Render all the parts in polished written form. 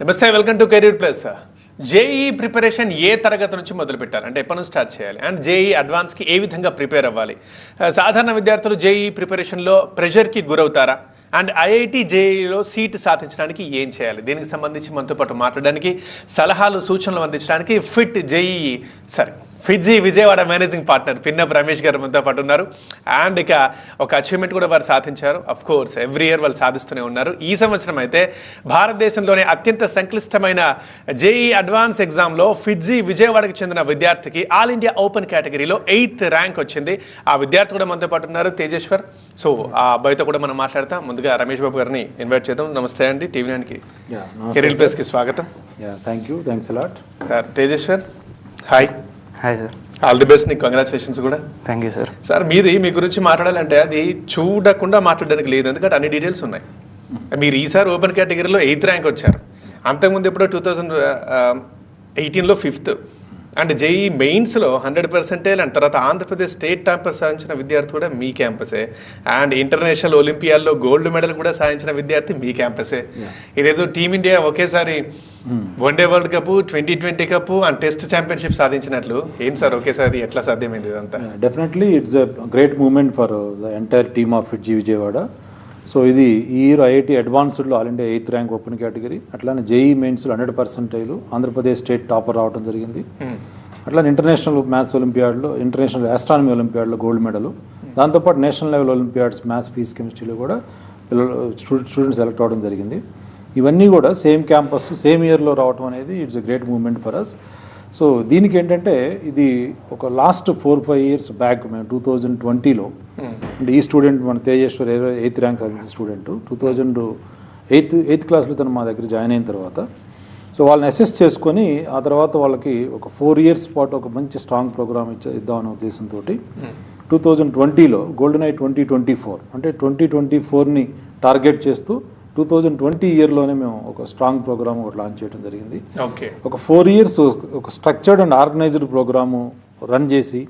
నమస్తే, welcome to career plus. JEE preparation ఏ తరగతి నుంచి మొదలు పెట్టాలి, అంటే ఎప్పటి నుంచి స్టార్ట్ చేయాలి, అండ్ జేఈ అడ్వాన్స్కి ఏ విధంగా ప్రిపేర్ అవ్వాలి? సాధారణ విద్యార్థులు జేఈ ప్రిపరేషన్లో ప్రెషర్కి గురవుతారా? అండ్ ఐఐటి జేఈలో సీట్ సాధించడానికి ఏం చేయాలి? దీనికి సంబంధించి మనతో పాటు మాట్లాడడానికి, సలహాలు సూచనలు అందించడానికి ఫిట్జీ విజయవాడ మేనేజింగ్ పార్ట్నర్ పిన్నప్ రమేష్ గారు మనతో పాటు ఉన్నారు. అండ్ ఇక ఒక అచీవ్మెంట్ కూడా వారు సాధించారు. అఫ్ కోర్స్ ఎవ్రీ ఇయర్ వాళ్ళు సాధిస్తూనే ఉన్నారు. ఈ సంవత్సరం అయితే భారతదేశంలోనే అత్యంత సంక్లిష్టమైన జేఈ అడ్వాన్స్ ఎగ్జామ్లో ఫిట్జీ విజయవాడకు చెందిన విద్యార్థికి ఆల్ ఇండియా ఓపెన్ కేటగిరీలో 8th ర్యాంక్ వచ్చింది. ఆ విద్యార్థి కూడా మనతో పాటు ఉన్నారు, తేజేశ్వర్. సో ఆ అబ్బాయితో కూడా మనం మాట్లాడతాం. ముందుగా రమేష్ బాబు గారిని ఇన్వైట్ చేద్దాం. నమస్తే అండి, టీవీ 9కి కెరీర్ ప్లస్కి స్వాగతం. Thanks a lot sir. Tejeshwar, hi. Hi sir. All the best, నీకు కంగ్రాచులేషన్స్ కూడా. Thank you sir. సార్, మీ గురించి మాట్లాడాలంటే అది చూడకుండా మాట్లాడడానికి లేదు, ఎందుకంటే అన్ని డీటెయిల్స్ ఉన్నాయి. మీరు ఈసారి ఓపెన్ కేటగిరీలో 8th ర్యాంక్ వచ్చారు. అంతకుముందు ఎప్పుడో 2018లో 5th. అండ్ జేఈ మెయిన్స్లో 100% అండ్ తర్వాత ఆంధ్రప్రదేశ్ స్టేట్ టాపర్ సాధించిన విద్యార్థి కూడా మీ క్యాంపసే. అండ్ ఇంటర్నేషనల్ ఒలింపియాడ్లో గోల్డ్ మెడల్ కూడా సాధించిన విద్యార్థి మీ క్యాంపసే. ఇదేదో టీమిండియా ఒకేసారి one day world cup, 2020 cup and test championship సాధించినట్లు ఏం సార్ ఒకేసారి ఎట్లా సాధ్యమైంది ఇదంతా? Definitely it's a great moment for the entire team of FIITJEE Vijayawada. So ఇది ఈ ఇయర్ ఐఐటి అడ్వాన్స్డ్లో all India 8th rank open category, అట్లానే జేఈ మెయిన్స్లో 100% ఆంధ్రప్రదేశ్ స్టేట్ టాపర్ రావడం జరిగింది. అట్లానే international maths ఒలింపియాడ్లో, international astronomy ఒలింపియాడ్లో gold medal, దాంతోపాటు national level Olympiads maths, physics, కెమిస్ట్రీలో కూడా స్టూడెంట్స్ సెలెక్ట్ అవ్వడం జరిగింది. ఇవన్నీ కూడా సేమ్ క్యాంపస్ సేమ్ ఇయర్లో రావడం అనేది it's a great moment for us. So దీనికి ఏంటంటే ఇది ఒక లాస్ట్ 4-5 years బ్యాక్ మేము 2020లో, అంటే ఈ స్టూడెంట్ మన తేజేశ్వర్ 8th ర్యాంక్ సాధించిన స్టూడెంట్ 2008th క్లాస్లో తను మా దగ్గర జాయిన్ అయిన తర్వాత, సో వాళ్ళని అసెస్ చేసుకొని ఆ తర్వాత వాళ్ళకి ఒక 4 years పాటు ఒక మంచి స్ట్రాంగ్ ప్రోగ్రామ్ ఇద్దామనే ఉద్దేశంతో 2020లో గోల్డెన్ ఐ 2024 అంటే 2024ని టార్గెట్ చేస్తూ 2020 ఇయర్లోనే మేము ఒక స్ట్రాంగ్ ప్రోగ్రామ్ ఒకటి లాంచ్ చేయడం జరిగింది. ఓకే. ఒక 4 years ఒక structured and organised programme run చేసి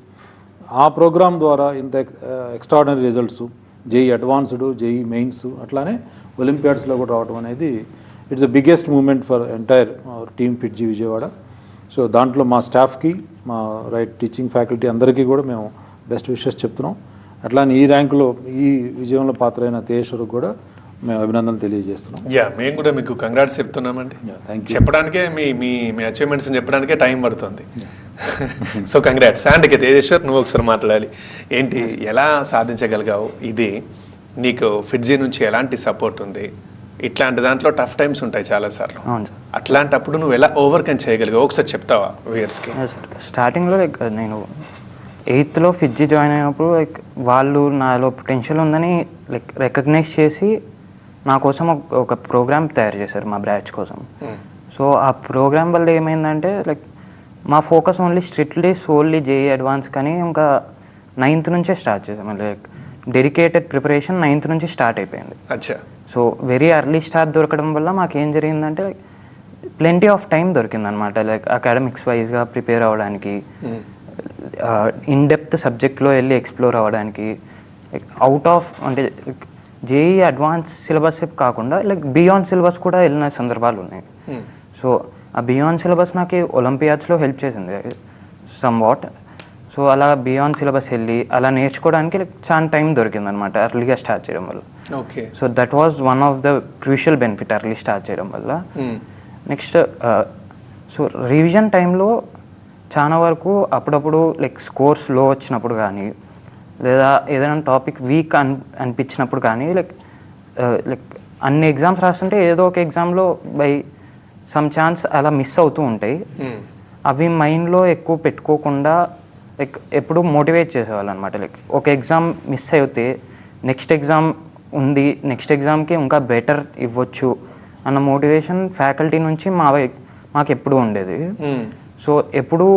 ఆ ప్రోగ్రామ్ ద్వారా ఇంత extraordinary results JEE advanced, JEE mains, అట్లానే ఒలింపియాడ్స్లో కూడా రావడం అనేది it's the biggest moment for entire team FIITJEE Vijayawada. So దాంట్లో మా స్టాఫ్కి, మా టీచింగ్ ఫ్యాకల్టీ అందరికీ కూడా మేము బెస్ట్ విషెస్ చెప్తున్నాం. అట్లానే ఈ ర్యాంకులో ఈ విజయంలో పాత్ర అయిన తేజేశ్వర్ కూడా మేము అభినందనలు తెలియజేస్తున్నాం. మేము కూడా మీకు కంగ్రాట్స్ చెప్తున్నామండి. చెప్పడానికే మీ అచీవ్మెంట్స్ చెప్పడానికే టైం పడుతుంది. So congrats. అండ్ ఇక తేజేశ్వర్, నువ్వు ఒకసారి మాట్లాడాలి. ఏంటి, ఎలా సాధించగలిగావు? ఇది నీకు ఫిట్జీ నుంచి ఎలాంటి సపోర్ట్ ఉంది? ఇట్లాంటి దాంట్లో టఫ్ టైమ్స్ ఉంటాయి చాలాసార్లు, అట్లాంటప్పుడు నువ్వు ఎలా ఓవర్కమ్ చేయగలిగావు ఒకసారి చెప్తావా వ్యూయర్స్కి? స్టార్టింగ్లో నేను 8thలో ఫిట్జీ జాయిన్ అయినప్పుడు వాళ్ళు నాలో పొటెన్షియల్ ఉందని రికగ్నైజ్ చేసి నా కోసం ఒక ప్రోగ్రామ్ తయారు చేశారు మా బ్యాచ్ కోసం. సో ఆ ప్రోగ్రామ్ వల్ల ఏమైందంటే మా focus only solely JEE advance, కానీ ఇంకా 9th నుంచే స్టార్ట్ చేసాం. డెడికేటెడ్ ప్రిపరేషన్ 9th నుంచి స్టార్ట్ అయిపోయింది. అచ్చా. సో వెరీ ఎర్లీ స్టార్ట్ దొరకడం వల్ల మాకేం జరిగిందంటే ప్లెంటీ ఆఫ్ టైం దొరికిందనమాట, అకాడమిక్స్ వైజ్గా ప్రిపేర్ అవ్వడానికి, ఇన్డెప్త్ సబ్జెక్ట్లో వెళ్ళి ఎక్స్ప్లోర్ అవ్వడానికి. అవుట్ ఆఫ్ అంటే జేఈ అడ్వాన్స్ సిలబస్ కాకుండా బియాండ్ సిలబస్ కూడా వెళ్ళిన సందర్భాలు ఉన్నాయి. సో ఆ బియాండ్ సిలబస్ నాకు ఒలింపియాడ్స్లో హెల్ప్ చేసింది సమ్ వాట్. సో అలా బియాండ్ సిలబస్ వెళ్ళి అలా నేర్చుకోవడానికి చాలా టైం దొరికింది అనమాట ఎర్లీగా స్టార్ట్ చేయడం వల్ల. Okay. So that was one of the crucial benefit early start చేయడం వల్ల. నెక్స్ట్ సో రివిజన్ టైంలో చాలా వరకు అప్పుడప్పుడు స్కోర్స్ లో వచ్చినప్పుడు కానీ, లేదా ఏదైనా టాపిక్ వీక్ అనిపించినప్పుడు కానీ, అన్ని ఎగ్జామ్స్ రాస్తుంటే ఏదో ఒక ఎగ్జామ్లో బై సమ్ ఛాన్స్ అలా మిస్ అవుతూ ఉంటాయి. అవి మైండ్లో ఎక్కువ పెట్టుకోకుండా ఎప్పుడు మోటివేట్ చేసేవాళ్ళు అనమాట. ఒక ఎగ్జామ్ మిస్ అయితే నెక్స్ట్ ఎగ్జామ్ ఉంది, నెక్స్ట్ ఎగ్జామ్కి ఇంకా బెటర్ ఇవ్వచ్చు అన్న మోటివేషన్ ఫ్యాకల్టీ నుంచి మాకు ఎప్పుడు ఉండేది. సో ఎప్పుడు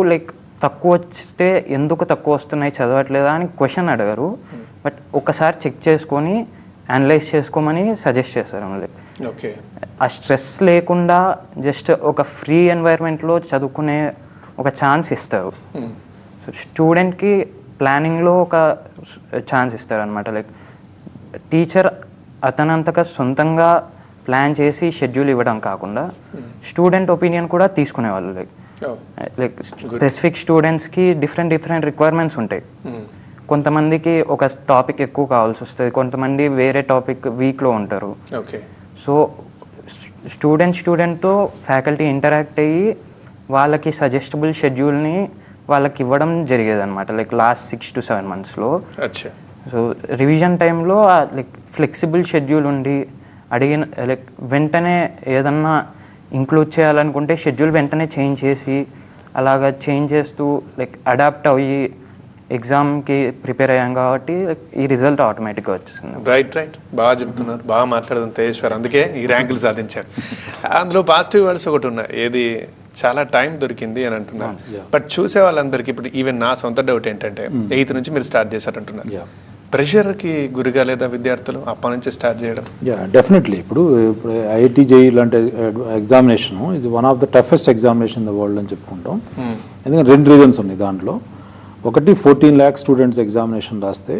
తక్కువ వస్తే ఎందుకు తక్కువ వస్తున్నాయి, చదవట్లేదా అని క్వశ్చన్ అడగరు, బట్ ఒకసారి చెక్ చేసుకొని అనలైజ్ చేసుకోమని సజెస్ట్ చేస్తారు. ఓకే. ఆ స్ట్రెస్ లేకుండా జస్ట్ ఒక ఫ్రీ ఎన్వైర్న్మెంట్లో చదువుకునే ఒక ఛాన్స్ ఇస్తారు. సో స్టూడెంట్కి ప్లానింగ్లో ఒక ఛాన్స్ ఇస్తారు అనమాట. టీచర్ అతనంతగా సొంతంగా ప్లాన్ చేసి షెడ్యూల్ ఇవ్వడం కాకుండా స్టూడెంట్ ఒపీనియన్ కూడా తీసుకునేవాళ్ళు. లైక్ స్పెసిఫిక్ స్టూడెంట్స్కి డిఫరెంట్ రిక్వైర్మెంట్స్ ఉంటాయి. కొంతమందికి ఒక టాపిక్ ఎక్కువ కావాల్సి వస్తుంది, కొంతమంది వేరే టాపిక్ వీక్లో ఉంటారు. సో స్టూడెంట్తో ఫ్యాకల్టీ ఇంటరాక్ట్ అయ్యి వాళ్ళకి సజెస్టబుల్ షెడ్యూల్ని వాళ్ళకి ఇవ్వడం జరిగేది అనమాట. లైక్ లాస్ట్ 6 to 7 monthsలో. సో రివిజన్ టైంలో లైక్ ఫ్లెక్సిబుల్ షెడ్యూల్ ఉండి అడిగిన లైక్ వెంటనే ఏదన్నా ఇంక్లూడ్ చేయాలనుకుంటే షెడ్యూల్ వెంటనే చేంజ్ చేసి అలాగా చేంజ్ చేస్తూ లైక్ అడాప్ట్ అయ్యి ఎగ్జామ్కి ప్రిపేర్ అయ్యాం కాబట్టి ఈ రిజల్ట్ ఆటోమేటిక్గా వచ్చేసింది. రైట్ బాగా చెప్తున్నారు, బాగా మాట్లాడదాం తేజేశ్వర్, అందుకే ఈ ర్యాంకులు సాధించారు. అందులో పాజిటివ్ వర్డ్స్ ఒకటి ఉన్నాయి, ఏది చాలా టైం దొరికింది అని అంటున్నారు. బట్ చూసే వాళ్ళందరికీ ఇప్పుడు ఈవెన్ నా సొంత డౌట్ ఏంటంటే 8th నుంచి మీరు స్టార్ట్ చేశారంటున్నారు, ప్రెషర్కి గురిగా లేదా విద్యార్థులు అప్పటి నుంచి స్టార్ట్ చేయడం? డెఫినెట్లీ. ఇప్పుడు ఐఐటి జేఈ లాంటి ఎగ్జామినేషన్ ఇది one of the toughest examination in the world అని చెప్పుకుంటాం. ఎందుకంటే 2 రీజన్స్ ఉన్నాయి దాంట్లో. ఒకటి 14 lakh స్టూడెంట్స్ ఎగ్జామినేషన్ రాస్తే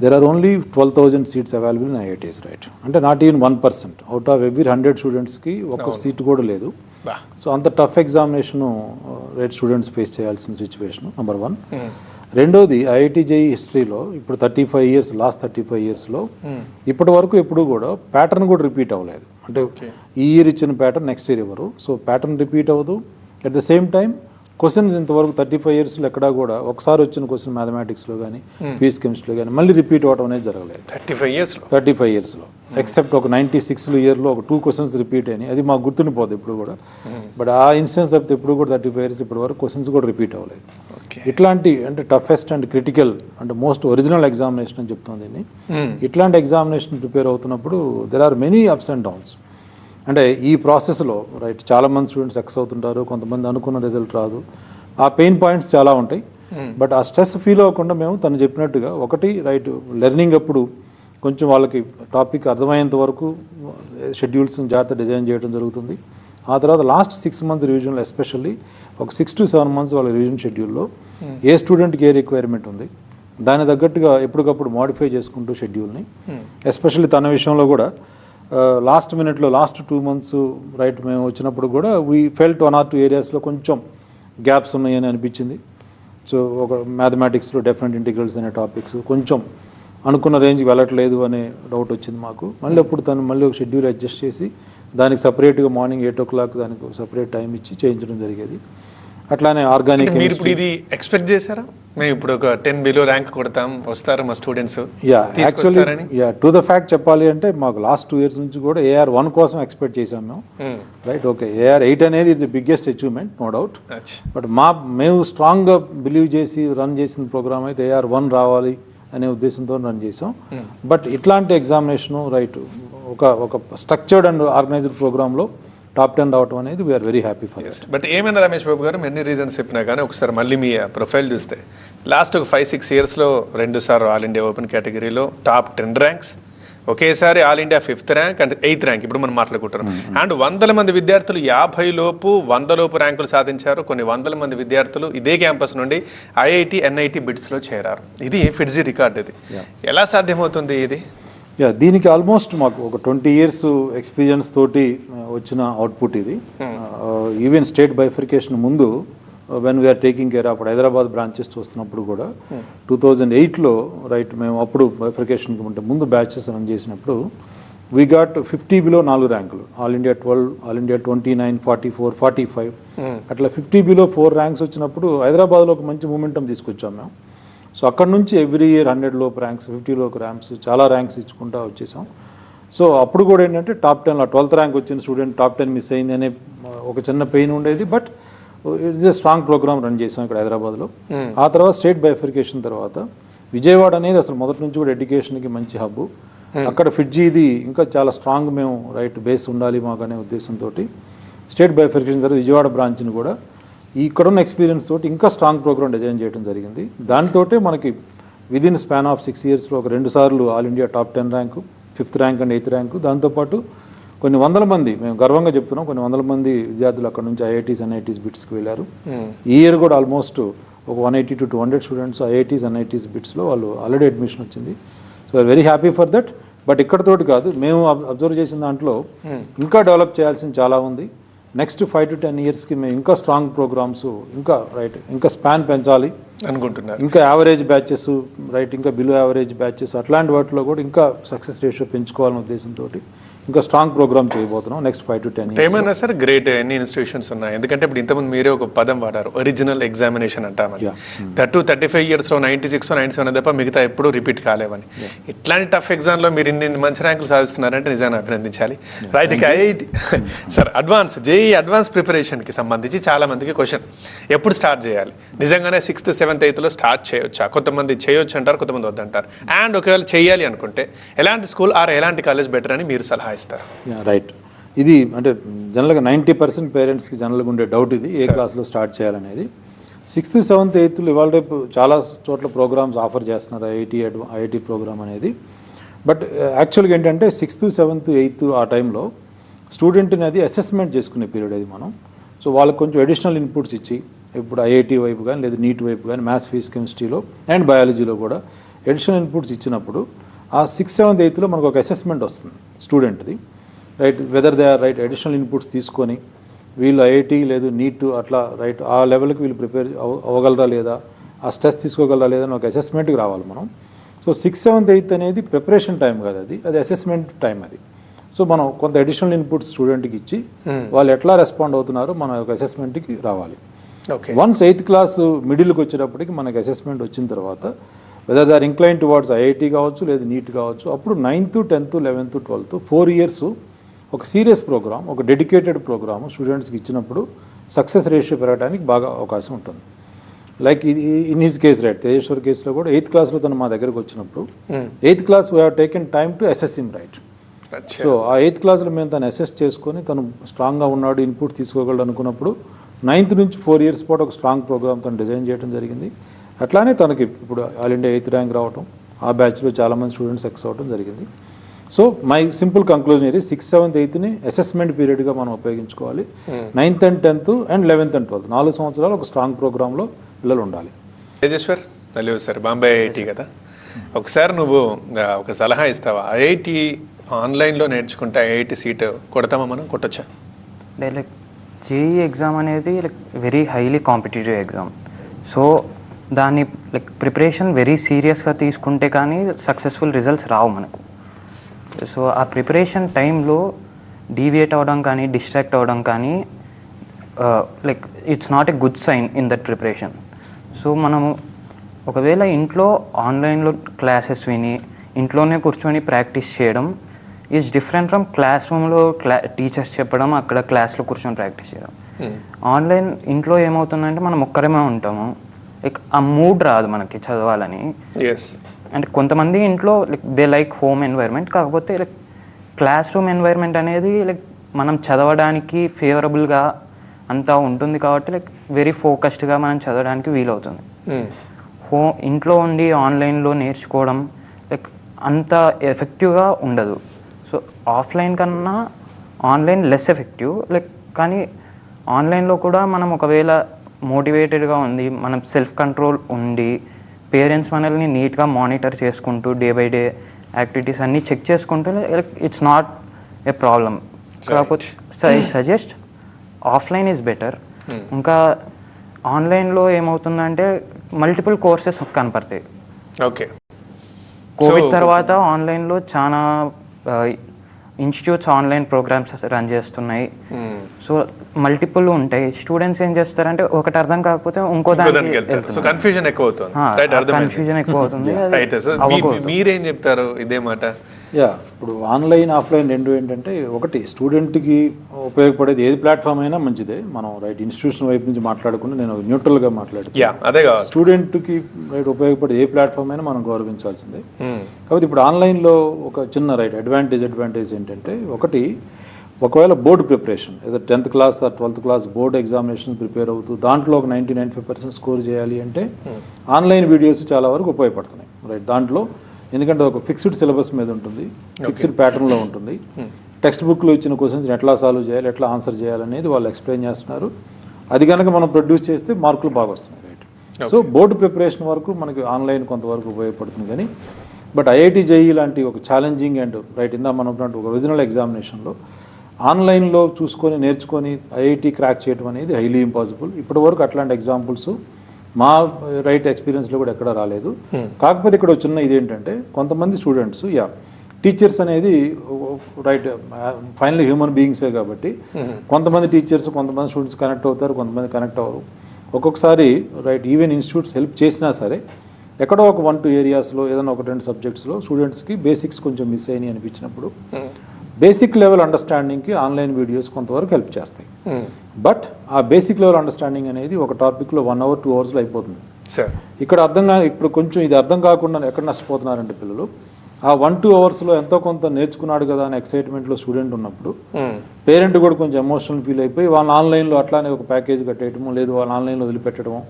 there are only 12,000 seats available in IITs, right? అంటే not even 1% out of every 100 స్టూడెంట్స్కి ఒక సీట్ కూడా లేదు. సో అంత tough examination right students face చేయాల్సిన సిచ్యువేషన్ నెంబర్ 1. రెండోది ఐఐటి జేఈ హిస్టరీలో ఇప్పుడు 35 years, లాస్ట్ 35 yearsలో ఇప్పటి వరకు ఎప్పుడు కూడా ప్యాటర్న్ కూడా రిపీట్ అవ్వలేదు. అంటే ఈ ఇయర్ ఇచ్చిన ప్యాటర్న్ నెక్స్ట్ ఇయర్ ఇవ్వరు. సో ప్యాటర్న్ రిపీట్ అవ్వదు. At the same time questions ఇంతవరకు 35 yearsలో ఎక్కడా కూడా ఒకసారి వచ్చిన క్వశ్చన్ మ్యాథమెటిక్స్లో కానీ ఫిజిక్స్ కెమిస్ట్రీలో కానీ మళ్ళీ రిపీట్ అవ్వడం అనేది జరగలేదు 35 yearsలో. ఎక్సెప్ట్ ఒక 96 yearలో ఒక 2 questions రిపీట్ అయినాయి, అది మాకు గుర్తుండిపోదు ఇప్పుడు కూడా. బట్ ఆ ఇన్సిడెన్స్ తప్పితే ఎప్పుడు కూడా 35 years ఇప్పటి వరకు క్వశ్చన్స్ కూడా రిపీట్ అవ్వలేదు. ఇట్లాంటి అంటే టఫెస్ట్ అండ్ క్రిటికల్ అంటే మోస్ట్ ఒరిజినల్ ఎగ్జామినేషన్ అని చెప్తుంది దీన్ని. ఇట్లాంటి ఎగ్జామినేషన్ ప్రిపేర్ అవుతున్నప్పుడు there are many ups and downs. అంటే ఈ ప్రాసెస్లో రైట్ చాలామంది స్టూడెంట్స్ సక్సెస్ అవుతుంటారు, కొంతమంది అనుకున్న రిజల్ట్ రాదు. ఆ పెయిన్ పాయింట్స్ చాలా ఉంటాయి. బట్ ఆ స్ట్రెస్ ఫీల్ అవ్వకుండా మేము తను చెప్పినట్టుగా ఒకటి రైట్ లెర్నింగ్ అప్పుడు కొంచెం వాళ్ళకి టాపిక్ అర్థమయ్యేంత వరకు షెడ్యూల్స్ని జాగ్రత్త డిజైన్ చేయడం జరుగుతుంది. ఆ తర్వాత లాస్ట్ 6 months రివిజన్లో ఎస్పెషల్లీ ఒక 6 to 7 months వాళ్ళ రివిజన్ షెడ్యూల్లో ఏ స్టూడెంట్కి ఏ రిక్వైర్మెంట్ ఉంది దాని తగ్గట్టుగా ఎప్పటికప్పుడు మోడిఫై చేసుకుంటూ షెడ్యూల్ని, ఎస్పెషల్లీ తన విషయంలో కూడా లాస్ట్ మినిట్లో లాస్ట్ 2 months రైట్ మేము వచ్చినప్పుడు కూడా వీ ఫెల్ట్ 1 or 2 areasలో కొంచెం గ్యాప్స్ ఉన్నాయని అనిపించింది. సో ఒక మ్యాథమెటిక్స్లో డెఫినెట్ ఇంటిగ్రల్స్ అనే టాపిక్స్ కొంచెం అనుకున్న రేంజ్కి వెళ్ళట్లేదు అనే డౌట్ వచ్చింది మాకు. మళ్ళీ అప్పుడు తను మళ్ళీ ఒక షెడ్యూల్ అడ్జస్ట్ చేసి దానికి సపరేట్గా మార్నింగ్ 8 o'clock దానికి సపరేట్ టైం ఇచ్చి చేయించడం జరిగేది. అట్లానే ఆర్గానిక్. మీరు ఇప్పుడు ఇది ఎక్స్పెక్ట్ చేశారా? మేము ఇప్పుడు ఒక 10 below ర్యాంక్ కొడతాం వస్తారు మా స్టూడెంట్స్? టు ద ఫ్యాక్ట్ చెప్పాలి అంటే మాకు లాస్ట్ 2 years నుంచి కూడా AR1 కోసం ఎక్స్పెక్ట్ చేసాం మేము, రైట్? ఓకే, AR8 అనేది it's the biggest achievement, no doubt. But మేము స్ట్రాంగ్గా బిలీవ్ చేసి రన్ చేసిన ప్రోగ్రామ్ అయితే AR1 రావాలి అనే ఉద్దేశంతో రన్ చేసాం. బట్ ఇట్లాంటి ఎగ్జామినేషను రైట్ ఒక స్ట్రక్చర్డ్ అండ్ ఆర్గనైజ్డ్ ప్రోగ్రాంలో టాప్ 10 రావడం అనేది we are very happy for. But ఏమైనా రమేష్ బాబు గారు ఎన్ని రీజన్స్ చెప్పినా కానీ ఒకసారి మళ్ళీ మీ ప్రొఫైల్ చూస్తే లాస్ట్ ఒక 5-6 yearsలో 2 సార్లు ఆల్ ఇండియా ఓపెన్ కేటగిరీలో టాప్ 10 ర్యాంక్స్, ఒకేసారి all India 5th rank and 8th rank ఇప్పుడు మనం మాట్లాడుకుంటున్నాం. అండ్ 100 మంది విద్యార్థులు 50 లోపు 100 లోపు ర్యాంకులు సాధించారు. కొన్ని 100 మంది విద్యార్థులు ఇదే క్యాంపస్ నుండి ఐఐటి ఎన్ఐటి బిట్స్లో చేరారు. ఇది ఫిట్జీ రికార్డ్. ఇది ఎలా సాధ్యమవుతుంది? ఇది దీనికి ఆల్మోస్ట్ మాకు ఒక 20 years ఎక్స్పీరియన్స్ తోటి వచ్చిన అవుట్పుట్ ఇది. ఈవెన్ స్టేట్ బైఫర్కేషన్ ముందు when we are taking care of Hyderabad branches చూస్తున్నప్పుడు కూడా 2008లో రైట్ మేము అప్పుడు బైఫర్కేషన్కి ఉంటే ముందు బ్యాచెస్ రన్ చేసినప్పుడు వీ గాట్ 50 below 4 ర్యాంకులు, ఆల్ ఇండియా 12, ఆల్ ఇండియా 29, 44, 45 అట్లా 50 below 4 ర్యాంక్స్ వచ్చినప్పుడు హైదరాబాద్లో ఒక మంచి మూమెంటం తీసుకొచ్చాం మేము. సో అక్కడ నుంచి ఎవ్రీ ఇయర్ 100 లోపు ర్యాంక్స్, 50 లోపు ర్యాంక్స్, చాలా ర్యాంక్స్ ఇచ్చుకుంటూ వచ్చేసాం. సో అప్పుడు కూడా ఏంటంటే టాప్ 10లో 12th ర్యాంక్ వచ్చిన స్టూడెంట్ టాప్ 10 మిస్ అయింది అనే ఒక చిన్న పెయిన్ ఉండేది. But it's a strong program run చేసాం ఇక్కడ హైదరాబాద్లో. ఆ తర్వాత స్టేట్ బైఫర్కేషన్ తర్వాత విజయవాడ అనేది అసలు మొదటి నుంచి కూడా ఎడ్యుకేషన్కి మంచి హబ్. అక్కడ ఫిట్జీది ఇంకా చాలా స్ట్రాంగ్ మేము రైట్ బేస్ ఉండాలి మాకు అనే ఉద్దేశంతో స్టేట్ బైఫర్కేషన్ తర్వాత విజయవాడ బ్రాంచ్ని కూడా ఇక్కడున్న ఎక్స్పీరియన్స్ తోటి ఇంకా స్ట్రాంగ్ ప్రోగ్రామ్ డిజైన్ చేయడం జరిగింది. దానితోటే మనకి విదిన్ స్పాన్ ఆఫ్ 6 yearsలో ఒక 2 సార్లు all India top 10 rank, 5th rank and 8th rank. దాంతోపాటు కొన్ని 100 మంది, మేము గర్వంగా చెప్తున్నాం, కొన్ని 100 మంది విద్యార్థులు అక్కడ నుంచి ఐఐటీస్ ఎన్ఐటీస్ బిట్స్కి వెళ్ళారు. ఈ ఇయర్ కూడా ఆల్మోస్ట్ ఒక 180 to 200 స్టూడెంట్స్ ఐఐటీస్ ఎన్ఐటీస్ బిట్స్లో వాళ్ళు ఆల్రెడీ అడ్మిషన్ వచ్చింది. So very happy for that. But ఇక్కడతోటి కాదు, మేము అబ్జర్వ్ చేసిన దాంట్లో ఇంకా డెవలప్ చేయాల్సింది చాలా ఉంది. నెక్స్ట్ 5 to 10 ఇయర్స్కి మేము ఇంకా స్ట్రాంగ్ ప్రోగ్రామ్స్, ఇంకా ఇంకా స్పాన్ పెంచాలి అనుకుంటున్నారు. ఇంకా యావరేజ్ బ్యాచెస్ ఇంకా బిలో యావరేజ్ బ్యాచెస్ అట్లాంటి వాటిలో కూడా ఇంకా సక్సెస్ రేషియో పెంచుకోవాలనే ఉద్దేశంతో ఇంకా స్ట్రాంగ్ ప్రోగ్రామ్ చేయబోతున్నాం నెక్స్ట్ 5 to 10 ఇయర్స్. ఏమైనా సార్ గ్రేట్ ఎన్ని ఇన్స్టిట్యూషన్స్ ఉన్నాయి? ఎందుకంటే ఇప్పుడు ఇంతకుముందు మీరే ఒక పదం వాడారు, ఒరిజినల్ ఎగ్జామినేషన్ అంటామని. 35 ఇయర్స్లో 96 97 తప్ప మిగతా ఎప్పుడు రిపీట్ కాలేవని. ఇట్లాంటి టఫ్ ఎగ్జామ్లో మీరు ఇన్ని మంచి ర్యాంకులు సాధిస్తున్నారంటే నిజంగా అభినందించాలి. రైట్, ఇక IIT sir advance JEE advance ప్రిపరేషన్కి సంబంధించి చాలా మందికి క్వశ్చన్, ఎప్పుడు స్టార్ట్ చేయాలి? నిజంగానే 6th 7th 8th స్టార్ట్ చేయొచ్చా? కొంతమంది చేయొచ్చు అంటారు, కొంతమంది వద్దంటారు. అండ్ ఒకవేళ చేయాలి అనుకుంటే ఎలాంటి స్కూల్ ఆర్ ఎలాంటి కాలేజ్ బెటర్ అని మీరు సలహా ఇస్తారు? రైట్, ఇది అంటే జనరల్గా 90% పేరెంట్స్కి జనరల్గా ఉండే డౌట్ ఇది, ఏ క్లాస్లో స్టార్ట్ చేయాలనేది. 6th 7th 8th ఇవాళ రేపు చాలా చోట్ల ప్రోగ్రామ్స్ ఆఫర్ చేస్తున్నారు, ఐఐటి ప్రోగ్రామ్ అనేది. బట్ యాక్చువల్గా ఏంటంటే 6th 7th 8th ఆ టైంలో స్టూడెంట్ని అది అసెస్మెంట్ చేసుకునే పీరియడ్ అది మనం. సో వాళ్ళకి కొంచెం అడిషనల్ ఇన్పుట్స్ ఇచ్చి, ఇప్పుడు ఐఐటి వైపు కానీ లేదా నీట్ వైపు కానీ మ్యాథ్స్, ఫిజిక్స్, కెమిస్ట్రీలో అండ్ బయాలజీలో కూడా అడిషనల్ ఇన్పుట్స్ ఇచ్చినప్పుడు ఆ 6th 7th 8th మనకు ఒక అసెస్మెంట్ వస్తుంది స్టూడెంట్ది. Whether they are additional inputs తీసుకొని వీళ్ళు ఐఐటి లేదు నీట్ అట్లా ఆ లెవెల్కి వీళ్ళు ప్రిపేర్ అవ్వగలరా లేదా, ఆ స్ట్రెస్ తీసుకోగలరా లేదా అని ఒక అసెస్మెంట్కి రావాలి మనం. సో 6th 7th 8th అనేది ప్రిపరేషన్ టైం కాదు, అది అసెస్మెంట్ టైం అది. సో మనం కొంత అడిషనల్ ఇన్పుట్స్ స్టూడెంట్కి ఇచ్చి వాళ్ళు ఎట్లా రెస్పాండ్ అవుతున్నారో మన ఒక అసెస్మెంట్కి రావాలి. వన్స్ 8th క్లాస్ మిడిల్కి వచ్చేటప్పటికి మనకి అసెస్మెంట్ వచ్చిన తర్వాత whether they are incline towards IIT కావచ్చు లేదా నీట్ కావచ్చు, అప్పుడు 9th 10th 11th 12th 4 years ఒక సీరియస్ ప్రోగ్రామ్, ఒక డెడికేటెడ్ ప్రోగ్రామ్ స్టూడెంట్స్కి ఇచ్చినప్పుడు సక్సెస్ రేషియో పెరగడానికి బాగా అవకాశం ఉంటుంది. Like in his case Tejeshwar కేసులో కూడా 8th క్లాస్లో తను మా దగ్గరకు వచ్చినప్పుడు 8th class we have taken time to assess him. So ఆ 8th క్లాస్లో మేము తను అసెస్ చేసుకొని తను స్ట్రాంగ్గా ఉన్నాడు, ఇన్పుట్ తీసుకోగలడు అనుకున్నప్పుడు 9th నుంచి 4 years పాటు ఒక స్ట్రాంగ్ ప్రోగ్రామ్ తను డిజైన్ చేయడం జరిగింది. అట్లానే తనకి ఇప్పుడు ఆల్ ఇండియా 8th ర్యాంక్ రావటం, ఆ బ్యాచ్లో చాలామంది స్టూడెంట్స్ సక్సెస్ అవ్వడం జరిగింది. సో మై సింపుల్ కంక్లూజన్ ఇది 6th 7th 8th అసెస్మెంట్ పీరియడ్గా మనం ఉపయోగించుకోవాలి. 9th and 10th and 11th and 12th 4 సంవత్సరాలు ఒక స్ట్రాంగ్ ప్రోగ్రాంలో పిల్లలు ఉండాలి. తేజేశ్వర్ నల్లి సార్, బాంబే ఐఐటి కదా, ఒకసారి నువ్వు ఒక సలహా ఇస్తావా? ఐఐటి ఆన్లైన్లో నేర్చుకుంటే ఐఐటి సీట్ కొడతామా, మనం కొట్టచ్చా? లైక్ జేఈ ఎగ్జామ్ అనేది like very highly competitive exam. So దాన్ని లైక్ ప్రిపరేషన్ వెరీ సీరియస్గా తీసుకుంటే కానీ సక్సెస్ఫుల్ రిజల్ట్స్ రావు మనకు. సో ఆ ప్రిపరేషన్ టైంలో డీవియేట్ అవ్వడం కానీ డిస్ట్రాక్ట్ అవ్వడం కానీ like it's not a good sign in that preparation. So మనము ఒకవేళ ఇంట్లో ఆన్లైన్లో క్లాసెస్ విని ఇంట్లోనే కూర్చొని ప్రాక్టీస్ చేయడం ఈజ్ డిఫరెంట్ ఫ్రమ్ క్లాస్ రూమ్లో టీచర్స్ చెప్పడం, అక్కడ క్లాస్లో కూర్చొని ప్రాక్టీస్ చేయడం. ఆన్లైన్ ఇంట్లో ఏమవుతుందంటే మనం ఒక్కరేమే ఉంటాము, లైక్ ఆ మూడ్ రాదు మనకి చదవాలని. అంటే కొంతమంది ఇంట్లో like they like home environment, కాకపోతే లైక్ క్లాస్ రూమ్ ఎన్వైర్న్మెంట్ అనేది లైక్ మనం చదవడానికి ఫేవరబుల్గా అంతా ఉంటుంది కాబట్టి లైక్ వెరీ ఫోకస్డ్గా మనం చదవడానికి వీలవుతుంది. ఇంట్లో ఉండి ఆన్లైన్లో నేర్చుకోవడం లైక్ అంత ఎఫెక్టివ్గా ఉండదు. సో ఆఫ్లైన్ కన్నా ఆన్లైన్ లెస్ ఎఫెక్టివ్. లైక్ కానీ ఆన్లైన్లో కూడా మనం ఒకవేళ మోటివేటెడ్గా ఉంది, మనం సెల్ఫ్ కంట్రోల్ ఉండి పేరెంట్స్ మనల్ని నీట్గా మానిటర్ చేసుకుంటూ డే బై డే యాక్టివిటీస్ అన్నీ చెక్ చేసుకుంటూ like it's not a problem. కాకపోతే I suggest offline is better. ఇంకా ఆన్లైన్లో ఏమవుతుందంటే మల్టిపుల్ కోర్సెస్ కనపడతాయి. ఓకే, కోవిడ్ తర్వాత ఆన్లైన్లో చాలా ఇన్స్టిట్యూట్స్ ఆన్లైన్ ప్రోగ్రామ్స్ రన్ చేస్తున్నాయి. సో మల్టిపుల్ ఉంటాయి. స్టూడెంట్స్ ఏం చేస్తారంటే ఒకటి అర్థం కాకపోతే ఇంకో దానికి కన్ఫ్యూజన్ ఎక్కువ అవుతుంది. మీరేం చెప్తారు ఇదే మాట? ఇప్పుడు ఆన్లైన్ ఆఫ్లైన్ రెండు ఏంటంటే, ఒకటి స్టూడెంట్కి ఉపయోగపడేది ఏది ప్లాట్ఫామ్ అయినా మంచిదే. మనం ఇన్స్టిట్యూషన్ వైపు నుంచి మాట్లాడకుండా నేను న్యూట్రల్గా మాట్లాడుతున్నాను. స్టూడెంట్కి ఉపయోగపడే ఏ ప్లాట్ఫామ్ అయినా మనం గౌరవించాల్సిందే. కాబట్టి ఇప్పుడు ఆన్లైన్లో ఒక చిన్న అడ్వాంటేజ్ ఏంటంటే, ఒకవేళ బోర్డు ప్రిపరేషన్ ఏదో 10th class or 12th class board examination prepare అవుతూ దాంట్లో ఒక 90-95% స్కోర్ చేయాలి అంటే ఆన్లైన్ వీడియోస్ చాలా వరకు ఉపయోగపడుతున్నాయి. దాంట్లో ఎందుకంటే ఒక ఫిక్స్డ్ సిలబస్ మీద ఉంటుంది, ఫిక్స్డ్ ప్యాటర్న్లో ఉంటుంది. టెక్స్ట్ బుక్లో ఇచ్చిన క్వశ్చన్స్ ఎట్లా సాల్వ్ చేయాలి, ఎట్లా ఆన్సర్ చేయాలనేది వాళ్ళు ఎక్స్ప్లెయిన్ చేస్తున్నారు. అది కనుక మనం ప్రొడ్యూస్ చేస్తే మార్కులు బాగా వస్తున్నాయి. సో బోర్డు ప్రిపరేషన్ వరకు మనకి ఆన్లైన్ కొంతవరకు ఉపయోగపడుతుంది. కానీ బట్ ఐఐటి జేఈ లాంటి ఒక ఛాలెంజింగ్ అండ్ రైట్ ఇందా మనం ఉన్నట్టు ఒక ఒరిజినల్ ఎగ్జామినేషన్లో ఆన్లైన్లో చూసుకొని నేర్చుకొని ఐఐటి క్రాక్ చేయడం అనేది హైలీ ఇంపాసిబుల్. ఇప్పటివరకు అట్లాంటి ఎగ్జాంపుల్స్ మా రైట్ ఎక్స్పీరియన్స్లో కూడా ఎక్కడ రాలేదు. కాకపోతే ఇక్కడ చిన్న ఇదేంటంటే కొంతమంది స్టూడెంట్స్ టీచర్స్ అనేది రైట్ ఫైనల్లీ హ్యూమన్ బీయింగ్సే కాబట్టి కొంతమంది టీచర్స్ కొంతమంది స్టూడెంట్స్ కనెక్ట్ అవుతారు, కొంతమంది కనెక్ట్ అవ్వరు. ఒక్కొక్కసారి రైట్ ఈవెన్ ఇన్స్టిట్యూట్స్ హెల్ప్ చేసినా సరే ఎక్కడో ఒక 1-2 ఏరియాస్లో ఏదైనా 1-2 సబ్జెక్ట్స్లో స్టూడెంట్స్కి బేసిక్స్ కొంచెం మిస్ అయినాయి అనిపించినప్పుడు బేసిక్ లెవెల్ అండర్స్టాండింగ్కి ఆన్లైన్ వీడియోస్ కొంతవరకు హెల్ప్ చేస్తాయి. బట్ ఆ బేసిక్ లెవెల్ అండర్స్టాండింగ్ అనేది ఒక టాపిక్లో 1 hour 2 hours అయిపోతుంది. ఇక్కడ ఇప్పుడు కొంచెం ఇది అర్థం కాకుండా ఎక్కడ నష్టపోతున్నారంటే పిల్లలు ఆ 1-2 hours ఎంతో కొంత నేర్చుకున్నాడు కదా అని ఎక్సైట్మెంట్లో స్టూడెంట్ ఉన్నప్పుడు పేరెంట్ కూడా కొంచెం ఎమోషనల్ ఫీల్ అయిపోయి వాళ్ళ ఆన్లైన్లో అట్లానే ఒక ప్యాకేజ్ కట్టేయటము లేదు వాళ్ళ ఆన్లైన్లో వదిలిపెట్టడము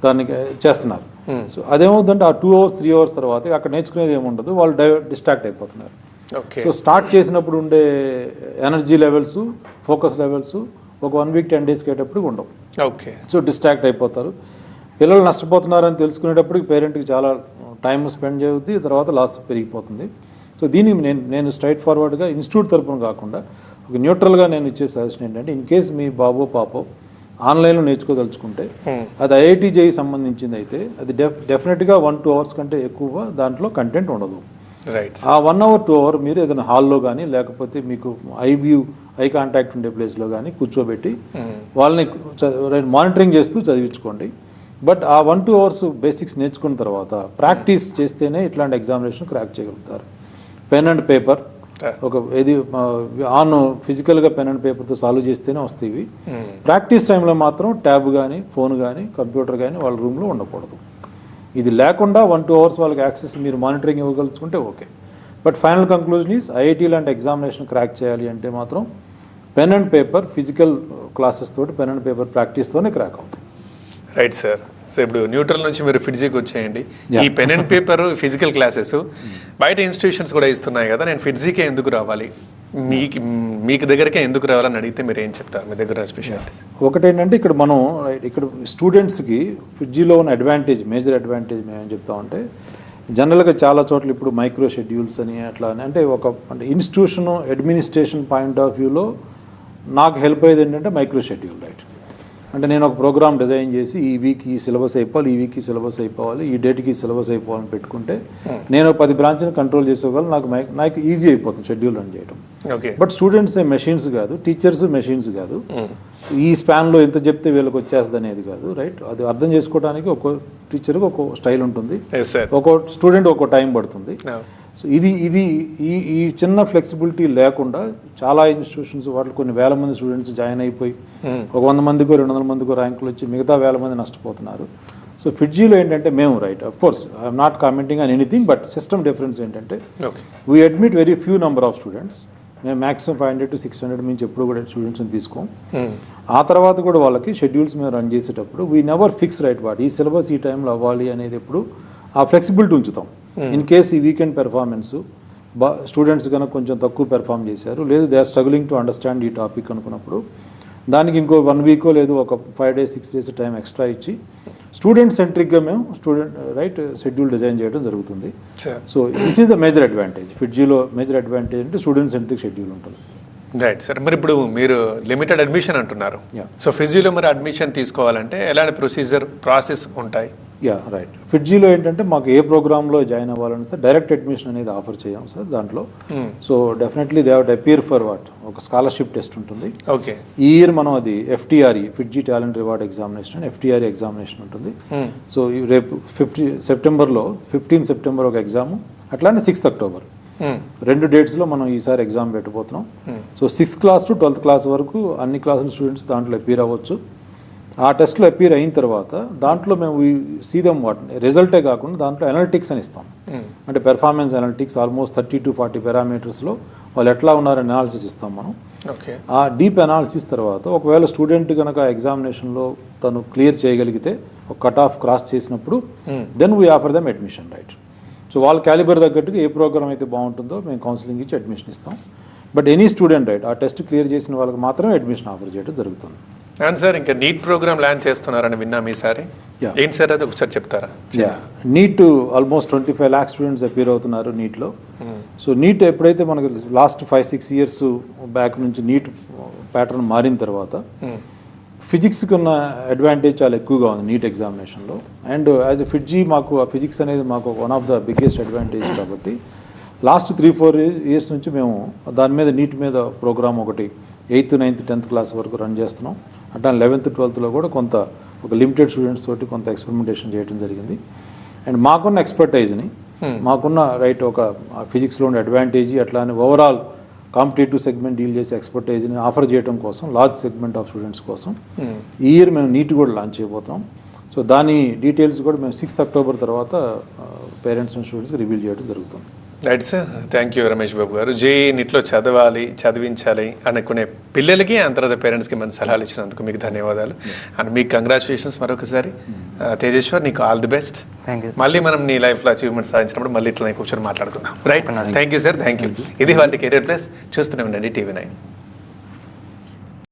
దానికి చేస్తున్నారు. సో అదేమవుతుందంటే ఆ 2 hours 3 hours తర్వాత అక్కడ నేర్చుకునేది ఏముండదు, వాళ్ళు డిస్ట్రాక్ట్ అయిపోతున్నారు. సో స్టార్ట్ చేసినప్పుడు ఉండే ఎనర్జీ లెవెల్స్ ఫోకస్ లెవెల్స్ ఒక 1 week 10 days అయ్యేటప్పుడు ఉండవు. ఓకే, సో డిస్ట్రాక్ట్ అయిపోతారు. పిల్లలు నష్టపోతున్నారని తెలుసుకునేటప్పటికి పేరెంట్కి చాలా టైం స్పెండ్ చేస్తుంది, తర్వాత లాస్ పెరిగిపోతుంది. సో దీనికి నేను స్ట్రైట్ ఫార్వర్డ్గా ఇన్స్టిట్యూట్ తరపున కాకుండా ఒక న్యూట్రల్గా నేను ఇచ్చే సజెషన్ ఏంటంటే ఇన్ కేస్ మీ బాబో పాపో ఆన్లైన్లో నేర్చుకోదలుచుకుంటే అది ఐఐటి జేఈ సంబంధించింది అయితే అది డెఫినెట్గా 1-2 hours కంటే ఎక్కువ దాంట్లో కంటెంట్ ఉండదు. ఆ 1 hour 2 hour మీరు ఏదైనా హాల్లో కానీ లేకపోతే మీకు ఐ కాంటాక్ట్ ఉండే ప్లేస్లో కానీ కూర్చోబెట్టి వాళ్ళని మానిటరింగ్ చేస్తూ చదివించుకోండి. బట్ ఆ 1-2 hours బేసిక్స్ నేర్చుకున్న తర్వాత ప్రాక్టీస్ చేస్తేనే ఇట్లాంటి ఎగ్జామినేషన్ క్రాక్ చేయగలుగుతారు. పెన్ అండ్ పేపర్ ఒక ఏది ఆన్ ఫిజికల్గా పెన్ అండ్ పేపర్తో సాల్వ్ చేస్తేనే వస్తాయి. ప్రాక్టీస్ టైంలో మాత్రం ట్యాబ్ కానీ ఫోన్ కానీ కంప్యూటర్ కానీ వాళ్ళ రూమ్లో ఉండకూడదు. ఇది లేకుండా 1-2 hours వాళ్ళకి యాక్సెస్ మీరు మానిటరింగ్ ఇవ్వగలుచుకుంటే okay. But final conclusion is IIT లాంటి ఎగ్జామినేషన్ క్రాక్ చేయాలి అంటే మాత్రం pen and paper physical classes తోటి పెన్ అండ్ పేపర్ ప్రాక్టీస్తోనే క్రాక్ అవుతుంది. Right sir. సో ఇప్పుడు న్యూట్రల్ నుంచి మీరు ఫిడ్జీకి వచ్చేయండి. ఈ pen and paper physical classes బయట ఇన్స్టిట్యూషన్స్ కూడా ఇస్తున్నాయి కదా, నేను ఫిడ్జీకే ఎందుకు రావాలి, మీకు దగ్గరకే ఎందుకు రావాలని అడిగితే మీరు ఏం చెప్తారు? మీ దగ్గర స్పెషాలిటీస్ ఒకటేంటంటే ఇక్కడ మనం ఇక్కడ స్టూడెంట్స్కి ఫిడ్జీలో ఉన్న అడ్వాంటేజ్ మేజర్ అడ్వాంటేజ్ మేము ఏం చెప్తామంటే జనరల్గా చాలా చోట్ల ఇప్పుడు మైక్రో షెడ్యూల్స్ అని అట్లా అని అంటే అంటే ఇన్స్టిట్యూషన్ అడ్మినిస్ట్రేషన్ పాయింట్ ఆఫ్ వ్యూలో నాకు హెల్ప్ అయ్యేది ఏంటంటే మైక్రో షెడ్యూల్ రైట్. అంటే నేను ఒక ప్రోగ్రామ్ డిజైన్ చేసి ఈ వీక్ ఈ సిలబస్ అయిపోవాలి, ఈ వీక్ ఈ సిలబస్ అయిపోవాలి, ఈ డేట్కి సిలబస్ అయిపోవాలని పెట్టుకుంటే నేను 10 బ్రాంచ్ని కంట్రోల్ చేసేవాళ్ళు నాకు ఈజీ అయిపోతుంది షెడ్యూల్ రన్ చేయడం. బట్ స్టూడెంట్స్ మెషిన్స్ కాదు, టీచర్స్ మెషిన్స్ కాదు, ఈ స్పాన్లో ఎంత చెప్తే వీళ్ళకి వచ్చేస్తుంది అనేది కాదు రైట్. అది అర్థం చేసుకోవడానికి ఒక్కో టీచర్కి ఒక్కో స్టైల్ ఉంటుంది, ఒక్కో స్టూడెంట్ ఒక్కో టైం పడుతుంది. సో ఇది ఈ చిన్న ఫ్లెక్సిబిలిటీ లేకుండా చాలా ఇన్స్టిట్యూషన్స్ వాటిలో కొన్ని వేల మంది స్టూడెంట్స్ జాయిన్ అయిపోయి ఒక 100 మందికో 200 మందికో ర్యాంకులు వచ్చి మిగతా 1000 మంది నష్టపోతున్నారు. సో ఫిడ్జీలో ఏంటంటే మేము right of course I'm not commenting on anything but system difference ఏంటంటే we admit very few number of students. మేము మ్యాక్సిమం 500 to 600 నుంచి ఎప్పుడు కూడా స్టూడెంట్స్ని తీసుకోం. ఆ తర్వాత కూడా వాళ్ళకి షెడ్యూల్స్ మేము రన్ చేసేటప్పుడు we never fix right what ఈ సిలబస్ ఈ టైంలో అవ్వాలి అనేది ఎప్పుడు ఆ ఫ్లెక్సిబిలిటీ ఉంచుతాం. ఇన్ కేస్ ఈ వీకెండ్ పెర్ఫార్మెన్స్ స్టూడెంట్స్ కనుక కొంచెం తక్కువ పెర్ఫామ్ చేశారు, లేదు they are struggling to understand ఈ టాపిక్ అనుకున్నప్పుడు దానికి ఇంకో 1 week లేదు ఒక 5 days 6 days టైం ఎక్స్ట్రా ఇచ్చి స్టూడెంట్ సెంట్రిక్గా మేము రైట్ షెడ్యూల్ డిజైన్ చేయడం జరుగుతుంది. So this is the major advantage ఫిడ్జీలో. మేజర్ అడ్వాంటేజ్ అంటే స్టూడెంట్ సెంట్రిక్ షెడ్యూల్ ఉంటుంది. Right sir. మరి ఇప్పుడు మీరు లిమిటెడ్ అడ్మిషన్ అంటున్నారు. సో ఫిడ్జీలో మరి అడ్మిషన్ తీసుకోవాలంటే ఎలాంటి ప్రాసెస్ ఉంటాయి? రైట్. ఫిడ్జీలో ఏంటంటే మాకు ఏ ప్రోగ్రామ్లో జాయిన్ అవ్వాలని సార్ డైరెక్ట్ అడ్మిషన్ అనేది ఆఫర్ చేయం సార్ దాంట్లో. So definitely they have appear for ఒక స్కాలర్షిప్ టెస్ట్ ఉంటుంది. ఓకే. ఈ ఇయర్ మనం అది FTRE FIITJEE talent reward examination FTRE examination ఉంటుంది. సో రేపు 15 సెప్టెంబర్ ఒక ఎగ్జామ్, అట్లానే 6 October 2 డేట్స్లో మనం ఈసారి ఎగ్జామ్ పెట్టబోతున్నాం. So 6th class to 12th class వరకు అన్ని క్లాసుల స్టూడెంట్స్ దాంట్లో అపీర్ అవ్వచ్చు. ఆ టెస్ట్లో అపీర్ అయిన తర్వాత దాంట్లో మేము సీదం రిజల్టే కాకుండా దాంట్లో అనలిటిక్స్ అని ఇస్తాం. అంటే పెర్ఫార్మెన్స్ అనలిటిక్స్ ఆల్మోస్ట్ 30 to 40 పారామీటర్స్లో వాళ్ళు ఎట్లా ఉన్నారని అనాలిసిస్ ఇస్తాం మనం. ఆ డీప్ అనాలిసిస్ తర్వాత ఒకవేళ స్టూడెంట్ కనుక ఎగ్జామినేషన్లో తను క్లియర్ చేయగలిగితే ఒక కట్ ఆఫ్ క్రాస్ చేసినప్పుడు then we offer them admission right. So వాళ్ళ క్యాలిబర్ తగ్గట్టుగా ఏ ప్రోగ్రామ్ అయితే బాగుంటుందో మేము కౌన్సిలింగ్ ఇచ్చి అడ్మిషన్ ఇస్తాం. బట్ ఎనీ స్టూడెంట్ రైట్ ఆ టెస్ట్ క్లియర్ చేసిన వాళ్ళకి మాత్రమే అడ్మిషన్ ఆఫర్ చేయడం జరుగుతుంది. అండ్ సార్ ఇంకా నీట్ ప్రోగ్రామ్ లాంచ్ చేస్తున్నారని విన్నాం ఈసారి. Yeah. ఏంటి సార్ అది ఒకసారి చెప్తారా? NEET almost 25 lakhs students appear అవుతున్నారు నీట్లో. సో నీట్ ఎప్పుడైతే మనకు లాస్ట్ 5-6 years బ్యాక్ నుంచి నీట్ ప్యాటర్న్ మారిన తర్వాత ఫిజిక్స్కి ఉన్న అడ్వాంటేజ్ చాలా ఎక్కువగా ఉంది నీట్ ఎగ్జామినేషన్లో. అండ్ యాజ్ ఎ ఫిట్జీ మాకు ఆ ఫిజిక్స్ అనేది మాకు one of the biggest advantage కాబట్టి లాస్ట్ 3-4 years నుంచి మేము దాని మీద నీట్ మీద ప్రోగ్రామ్ ఒకటి 8th, 9th, 10th క్లాస్ వరకు రన్ చేస్తున్నాం. అట్లా 11th, 12thలో కూడా కొంత ఒక లిమిటెడ్ స్టూడెంట్స్ తోటి కొంత ఎక్స్పెరిమెంటేషన్ చేయడం జరిగింది. అండ్ మాకున్న ఎక్స్పర్టైజ్ని మాకున్న ఒక ఫిజిక్స్లో ఉండే అడ్వాంటేజ్ అట్లానే ఓవరాల్ కాంపిటేటివ్ సెగ్మెంట్ డీల్ చేసే ఎక్స్పర్టైజ్ని ఆఫర్ చేయడం కోసం లార్జ్ సెగ్మెంట్ ఆఫ్ స్టూడెంట్స్ కోసం ఈ ఇయర్ మేము నీట్ కూడా లాంచ్ చేయబోతున్నాం. సో దాని డీటెయిల్స్ కూడా మేము 6th October తర్వాత పేరెంట్స్ అండ్ స్టూడెంట్స్కి రివీల్ చేయడం జరుగుతుంది. Right sir, thank you Ramesh Babu గారు. జేఈ నీట్లో చదవాలి, చదివించాలి అనుకునే పిల్లలకి అండ్ తర్వాత పేరెంట్స్కి మంచి సలహాలు ఇచ్చినందుకు మీకు ధన్యవాదాలు. అండ్ మీకు కంగ్రాచులేషన్స్ మరొకసారి. తేజేశ్వర్, నీకు ఆల్ ది బెస్ట్. మళ్ళీ మనం నీ లైఫ్లో అచీవ్మెంట్ సాధించినప్పుడు మళ్ళీ ఇట్లా కూర్చొని మాట్లాడుకుందాం. Right, thank you sir, thank you. ఇది వాళ్ళ కెరియర్ ప్లస్. చూస్తూనే ఉండండి TV9.